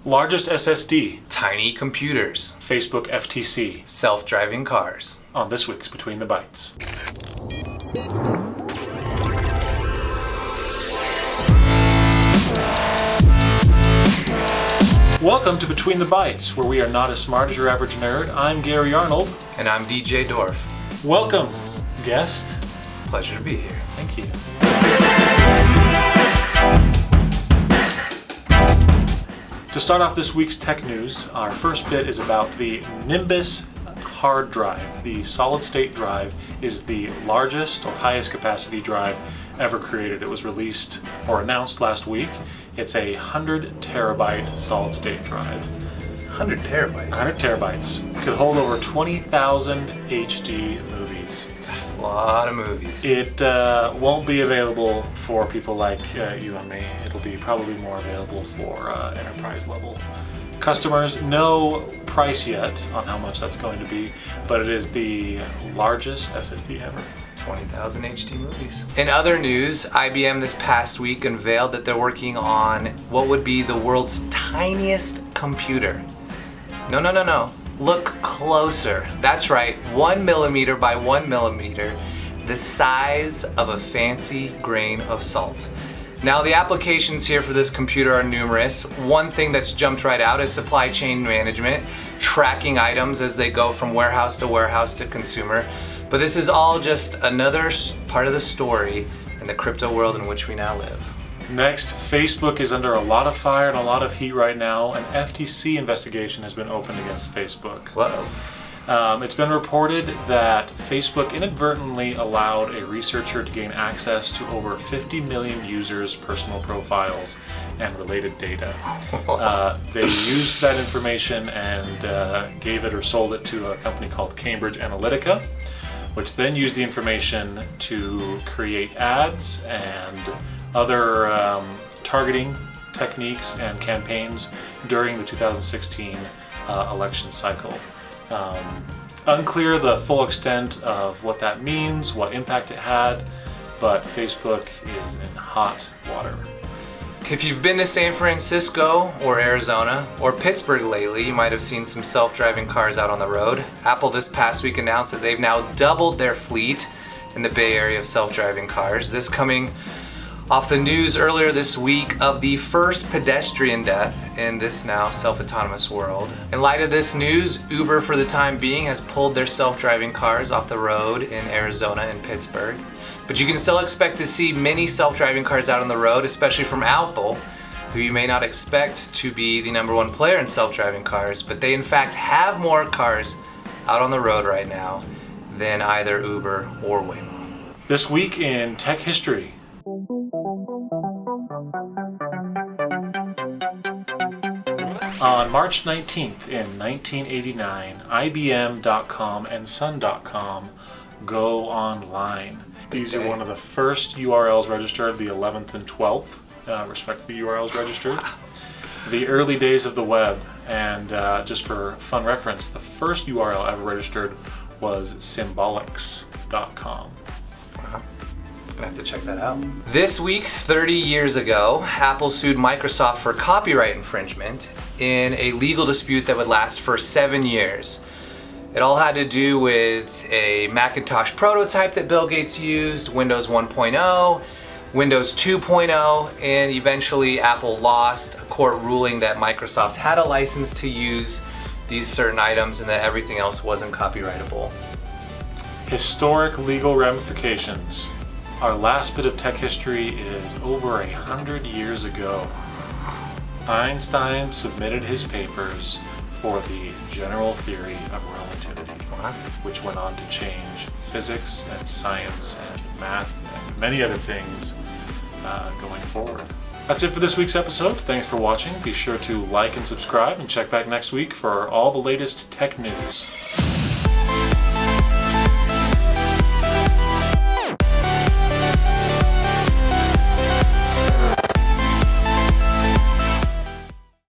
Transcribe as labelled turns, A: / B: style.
A: Largest SSD.
B: Tiny computers.
A: Facebook FTC.
B: Self-driving cars.
A: On this week's Between the Bytes. Welcome to Between the Bytes, where we are not as smart as your average nerd. I'm Gary Arnold.
B: And I'm DJ Dorf.
A: Welcome, guest.
B: Pleasure to be here.
A: Thank you. To start off this week's tech news, our first bit is about the Nimbus hard drive. The solid-state drive is the largest or highest capacity drive ever created. It was released or announced last week. It's a 100 terabyte solid-state drive.
B: 100 terabytes?
A: 100 terabytes. Could hold over 20,000 HD movies.
B: That's a lot of movies.
A: It won't be available for people like you and me. It'll be probably more available for enterprise level customers. No price yet on how much that's going to be, but it is the largest SSD ever.
B: 20,000 HD movies. In other news, IBM this past week unveiled that they're working on what would be the world's tiniest computer. No. Look closer. That's right, 1 millimeter by 1 millimeter, the size of a fancy grain of salt. Now, the applications here for this computer are numerous. One thing that's jumped right out is supply chain management, tracking items as they go from warehouse to consumer. But this is all just another part of the story in the crypto world in which we now live.
A: Next, Facebook is under a lot of fire and a lot of heat right now. An FTC investigation has been opened against Facebook.
B: Whoa.
A: It's been reported that Facebook inadvertently allowed a researcher to gain access to over 50 million users' personal profiles and related data. They used that information and gave it or sold it to a company called Cambridge Analytica, which then used the information to create ads and other targeting techniques and campaigns during the 2016 election cycle. Unclear the full extent of what that means, what impact it had, but Facebook is in hot water.
B: If you've been to San Francisco or Arizona or Pittsburgh lately, you might have seen some self-driving cars out on the road. Apple this past week announced that they've now doubled their fleet in the Bay Area of self-driving cars. This coming off the news earlier this week of the first pedestrian death in this now self-autonomous world. In light of this news, Uber for the time being has pulled their self-driving cars off the road in Arizona and Pittsburgh. But you can still expect to see many self-driving cars out on the road, especially from Apple, who you may not expect to be the #1 player in self-driving cars, but they in fact have more cars out on the road right now than either Uber or Waymo.
A: This week in tech history. On March 19th in 1989, IBM.com and Sun.com go online. These are one of the first URLs registered, the 11th and 12th, respectively URLs registered. The early days of the web, and just for fun reference, the first URL ever registered was symbolics.com.
B: Wow. I'm gonna have to check that out. This week, 30 years ago, Apple sued Microsoft for copyright infringement in a legal dispute that would last for 7 years. It all had to do with a Macintosh prototype that Bill Gates used, Windows 1.0, Windows 2.0, and eventually Apple lost a court ruling that Microsoft had a license to use these certain items and that everything else wasn't copyrightable.
A: Historic legal ramifications. Our last bit of tech history is over 100 years ago. Einstein submitted his papers for the general theory of relativity, which went on to change physics and science and math and many other things going forward. That's it for this week's episode. Thanks for watching. Be sure to like and subscribe and check back next week for all the latest tech news.